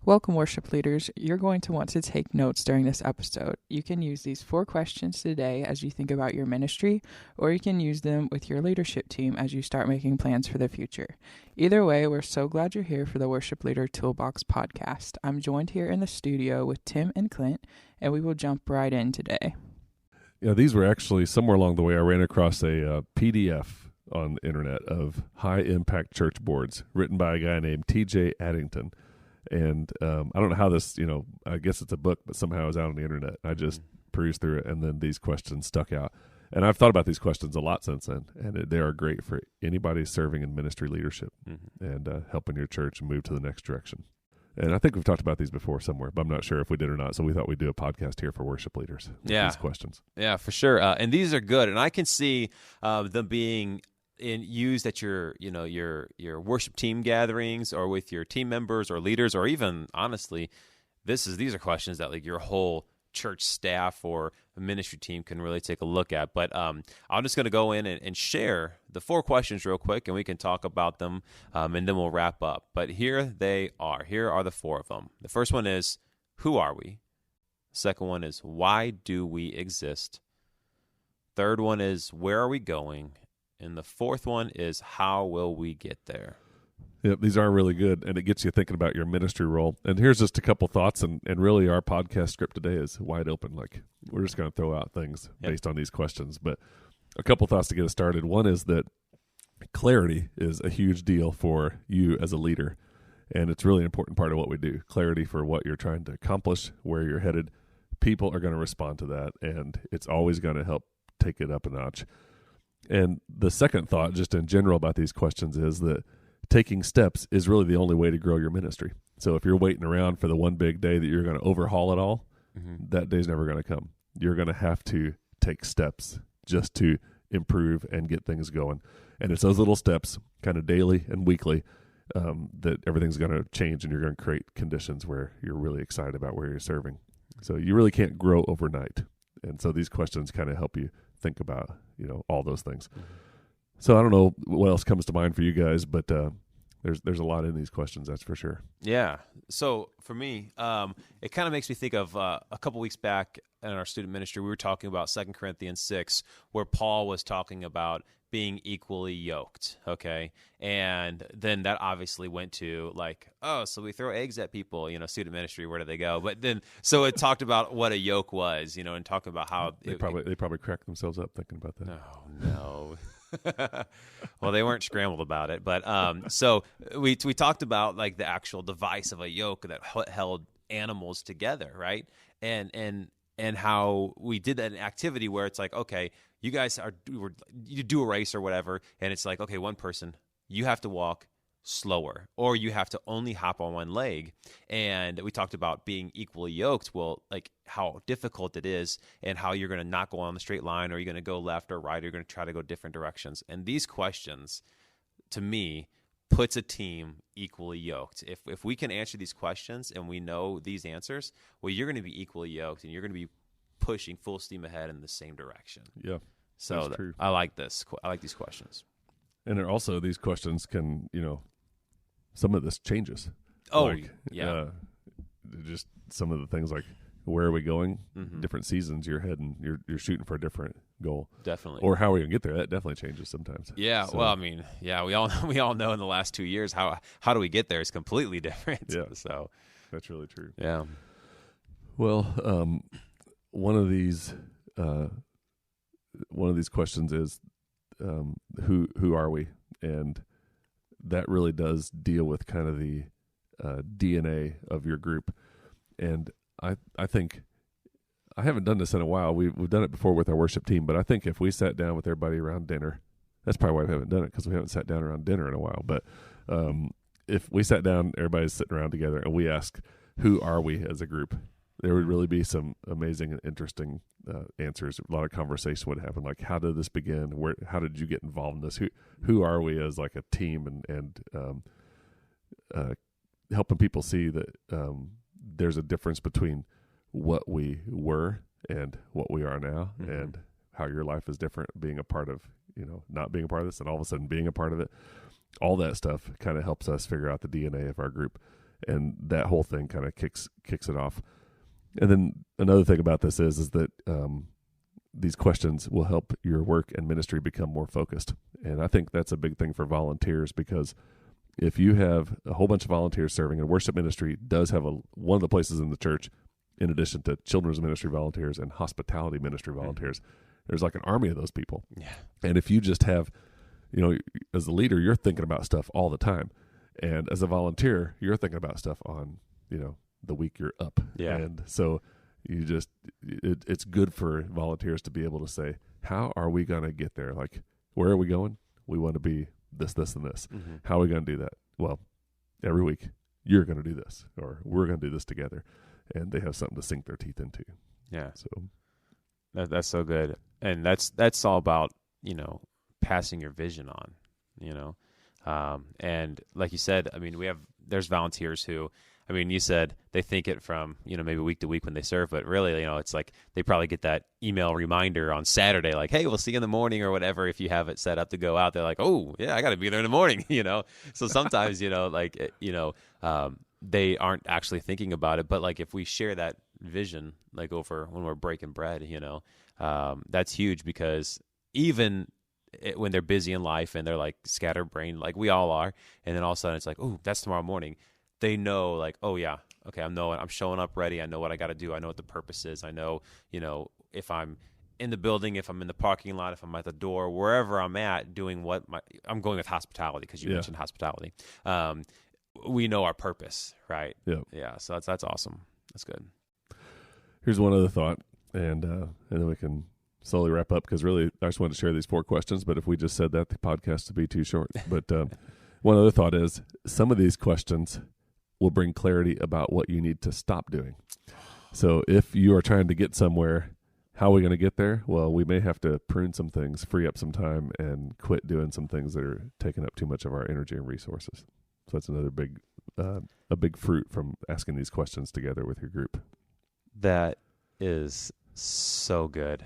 Welcome, worship leaders. You're going to want to take notes during this episode. You can use these 4 questions today as you think about your ministry, or you can use them with your leadership team as you start making plans for the future. Either way, we're so glad you're here for the Worship Leader Toolbox podcast. I'm joined here in the studio with Tim and Clint, and we will jump right in today. Yeah, these were actually somewhere along the way I ran across a PDF on the internet of high-impact church boards written by a guy named T.J. Addington. And I don't know how this, I guess it's a book, but somehow it was out on the internet. I just perused through it, and then these questions stuck out. And I've thought about these questions a lot since then, and they are great for anybody serving in ministry leadership and helping your church move to the next direction. And I think we've talked about these before somewhere, but I'm not sure if we did or not. So we thought we'd do a podcast here for worship leaders with these questions. Yeah, for sure. And these are good, and I can see them being used at your worship team gatherings or with your team members or leaders, or even honestly, these are questions that like your whole church staff or ministry team can really take a look at. But I'm just going to go in and share the 4 questions real quick, and we can talk about them, and then we'll wrap up. But here they are. Here are the 4 of them. The first one is, who are we? The second one is, why do we exist? Third one is, where are we going? And the fourth one is, how will we get there? Yep, these are really good, and it gets you thinking about your ministry role. And here's just a couple thoughts, and really our podcast script today is wide open. Like, we're just going to throw out things based on these questions. But a couple thoughts to get us started. One is that clarity is a huge deal for you as a leader, and it's really an important part of what we do. Clarity for what you're trying to accomplish, where you're headed. People are going to respond to that, and it's always going to help take it up a notch. And the second thought, just in general about these questions, is that taking steps is really the only way to grow your ministry. So if you're waiting around for the one big day that you're going to overhaul it all, that day's never going to come. You're going to have to take steps just to improve and get things going. And it's those little steps, kind of daily and weekly, that everything's going to change, and you're going to create conditions where you're really excited about where you're serving. So you really can't grow overnight. And so these questions kind of help you think about, all those things. So I don't know what else comes to mind for you guys, but there's a lot in these questions, that's for sure. Yeah. So for me, it kind of makes me think of a couple weeks back in our student ministry, we were talking about 2 Corinthians 6, where Paul was talking about being equally yoked, okay? And then that obviously went to like, so we throw eggs at people, student ministry, where do they go? But then, so it talked about what a yoke was, and talking about how... They probably cracked themselves up thinking about that. Oh, no. Well, they weren't scrambled about it, but so we talked about like the actual device of a yoke that held animals together, right? And how we did that activity where it's like, okay, you guys you do a race or whatever, and it's like, okay, one person, you have to walk slower, or you have to only hop on one leg. And we talked about being equally yoked. Well, like how difficult it is, and how you're going to not go on the straight line, or you're going to go left or right, or you're going to try to go different directions. And these questions, to me, puts a team equally yoked. If we can answer these questions and we know these answers, well, you're going to be equally yoked, and you're going to be pushing full steam ahead in the same direction. Yeah. So that's true. I like this. I like these questions. And also these questions can, some of this changes. Oh, yeah. Just some of the things like, where are we going? Different seasons you're heading, you're shooting for a different goal. Definitely. Or how are we going to get there? That definitely changes sometimes. Yeah. So, well, I mean, yeah, we all know in the last 2 years how do we get there is completely different. Yeah. So that's really true. Yeah. Well, one of these questions is, who are we? And that really does deal with kind of the DNA of your group. And I think, I haven't done this in a while. We've done it before with our worship team, but I think if we sat down with everybody around dinner, that's probably why we haven't done it, because we haven't sat down around dinner in a while. But if we sat down, everybody's sitting around together, and we ask, who are we as a group? There would really be some amazing and interesting answers. A lot of conversation would happen, like, how did this begin? How did you get involved in this? Who are we as like a team, and helping people see that there's a difference between what we were and what we are now, and how your life is different, being a part of, not being a part of this, and all of a sudden being a part of it. All that stuff kind of helps us figure out the DNA of our group. and that whole thing kind of kicks it off. And then another thing about this is that these questions will help your work and ministry become more focused. And I think that's a big thing for volunteers, because if you have a whole bunch of volunteers serving, and worship ministry does have one of the places in the church, in addition to children's ministry volunteers and hospitality ministry volunteers, there's like an army of those people. Yeah. And if you just have, as a leader, you're thinking about stuff all the time. And as a volunteer, you're thinking about stuff on, the week you're up. Yeah. And so it's good for volunteers to be able to say, how are we going to get there? Like, where are we going? We want to be this, this, and this. Mm-hmm. How are we going to do that? Well, every week you're going to do this, or we're going to do this together. And they have something to sink their teeth into. Yeah. So that's so good. And that's all about, passing your vision on, and like you said, I mean, there's volunteers who, I mean, you said they think it from, maybe week to week when they serve, but really, it's like they probably get that email reminder on Saturday, like, hey, we'll see you in the morning or whatever. If you have it set up to go out, they're like, oh yeah, I got to be there in the morning, So sometimes, they aren't actually thinking about it. But like, if we share that vision, like over when we're breaking bread, that's huge, because even when they're busy in life and they're like scatterbrained, like we all are, and then all of a sudden it's like, oh, that's tomorrow morning. They know, like, oh yeah, okay, I'm showing up ready. I know what I got to do. I know what the purpose is. I know, if I'm in the building, if I'm in the parking lot, if I'm at the door, wherever I'm at, doing I'm going with hospitality, because you mentioned hospitality. We know our purpose, right? Yeah. So that's awesome. That's good. Here's one other thought, and then we can slowly wrap up, because really I just wanted to share these 4 questions, but if we just said that, the podcast would be too short. But one other thought is, some of these questions will bring clarity about what you need to stop doing. So if you are trying to get somewhere, how are we going to get there? Well, we may have to prune some things, free up some time, and quit doing some things that are taking up too much of our energy and resources. So that's another a big fruit from asking these questions together with your group. That is so good.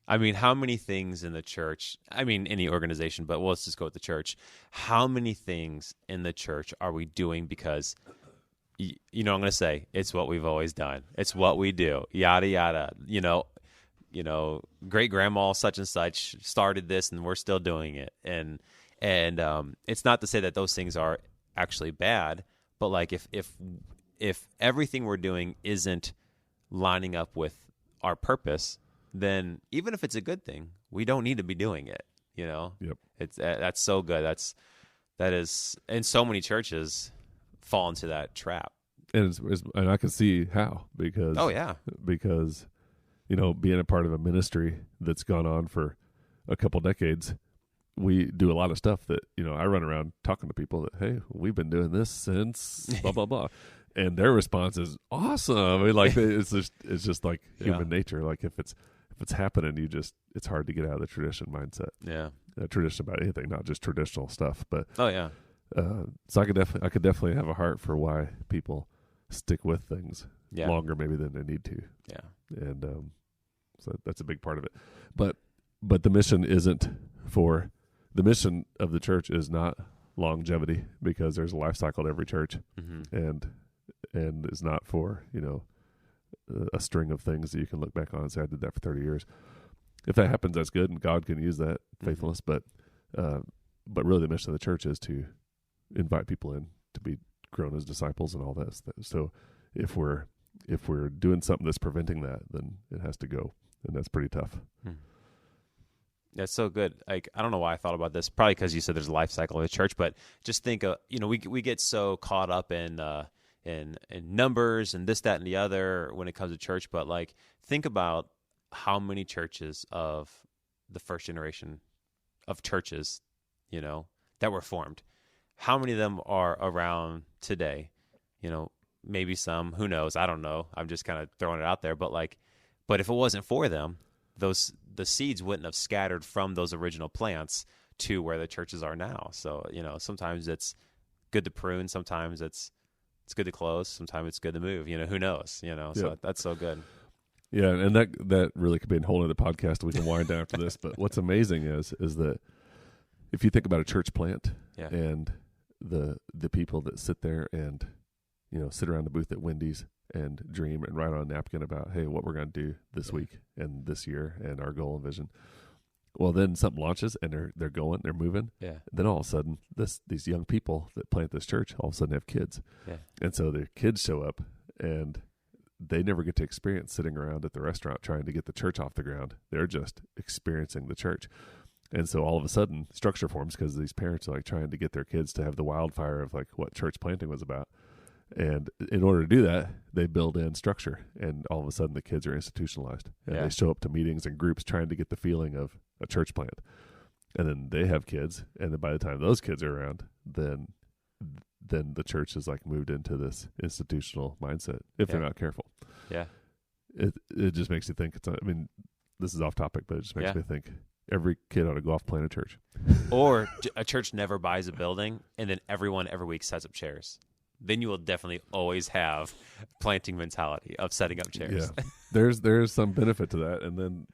I mean, how many things in the church, any organization, but let's just go with the church. How many things in the church are we doing because, I'm going to say, it's what we've always done. It's what we do, yada, yada. Great grandma such and such started this and we're still doing it. And it's not to say that those things are actually bad, but like if everything we're doing isn't lining up with our purpose, then even if it's a good thing, we don't need to be doing it. Yep. That's so good. That is, and so many churches fall into that trap. And and I can see how, because being a part of a ministry that's gone on for a couple decades, we do a lot of stuff that I run around talking to people that, hey, we've been doing this since blah blah blah. And their response is awesome. I mean, like it's just like human nature. Like if it's happening, it's hard to get out of the tradition mindset. Yeah, tradition about anything, not just traditional stuff. But so I could definitely have a heart for why people stick with things longer maybe than they need to. Yeah, and so that's a big part of it. But the mission isn't for the mission of the church is not longevity, because there's a life cycle to every church, and is not for a string of things that you can look back on and say, I did that for 30 years. If that happens, that's good, and God can use that faithfulness. But really, the mission of the church is to invite people in to be grown as disciples and all that. So if we're doing something that's preventing that, then it has to go, and that's pretty tough. That's so good. Like, I don't know why I thought about this. Probably because you said there's a life cycle of the church. But just think, we get so caught up in numbers and this, that, and the other when it comes to church. But like, think about how many churches of the first generation of churches, that were formed. How many of them are around today? Maybe some. Who knows? I don't know. I'm just kind of throwing it out there. But if it wasn't for them, the seeds wouldn't have scattered from those original plants to where the churches are now. So, sometimes it's good to prune. Sometimes it's good to close. Sometimes it's good to move. Who knows? So that's so good. Yeah, and that really could be a whole other podcast we can wind down after this. But what's amazing is that if you think about a church plant and the people that sit there and sit around the booth at Wendy's and dream and write on a napkin about, hey, what we're going to do this week and this year and our goal and vision. Well, then something launches and they're going, they're moving. Yeah. Then all of a sudden, these young people that plant this church all of a sudden have kids. Yeah. And so their kids show up and they never get to experience sitting around at the restaurant trying to get the church off the ground. They're just experiencing the church. And so all of a sudden structure forms because these parents are like trying to get their kids to have the wildfire of like what church planting was about. And in order to do that, they build in structure, and all of a sudden the kids are institutionalized, and they show up to meetings and groups trying to get the feeling of a church plant. And then they have kids, and then by the time those kids are around, then the church is like moved into this institutional mindset if they're not careful. Yeah. It just makes you think this is off topic, but it just makes me think every kid ought to go off plant a church. Or a church never buys a building, and then everyone every week sets up chairs. Then you will definitely always have planting mentality of setting up chairs. Yeah, there's some benefit to that, and then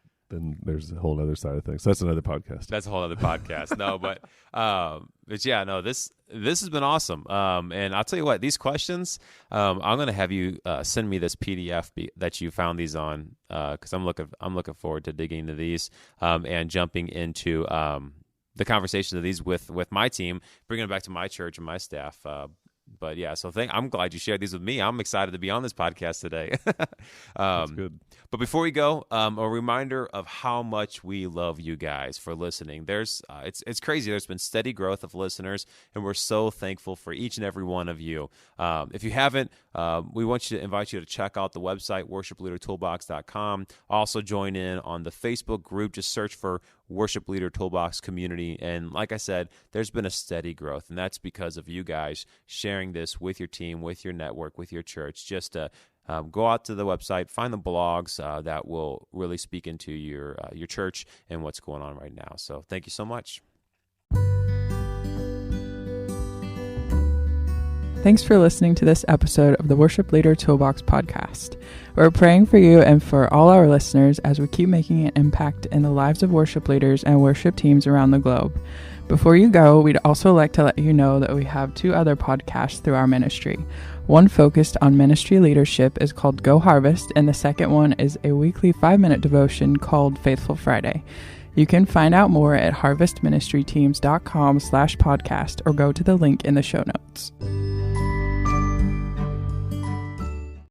there's a whole other side of things. That's another podcast. That's a whole other podcast. No, but yeah, no, this has been awesome. And I'll tell you what, these questions, I'm going to have you send me this PDF that you found these on, because I'm looking forward to digging into these and jumping into the conversation of these with my team, bringing it back to my church and my staff. But yeah, so I'm glad you shared these with me. I'm excited to be on this podcast today. That's good. But before we go, a reminder of how much we love you guys for listening. It's crazy. There's been steady growth of listeners, and we're so thankful for each and every one of you. If you haven't, we want to invite you to check out the website, worshipleadertoolbox.com. Also join in on the Facebook group. Just search for Worship Leader Toolbox Community. And like I said, there's been a steady growth, and that's because of you guys sharing this with your team, with your network, with your church. Just go out to the website, find the blogs that will really speak into your church and what's going on right now. So thank you so much. Thanks for listening to this episode of the Worship Leader Toolbox podcast. We're praying for you and for all our listeners as we keep making an impact in the lives of worship leaders and worship teams around the globe. Before you go, we'd also like to let you know that we have 2 other podcasts through our ministry. One focused on ministry leadership is called Go Harvest, and the second one is a weekly 5-minute devotion called Faithful Friday. You can find out more at harvestministryteams.com/podcast or go to the link in the show notes.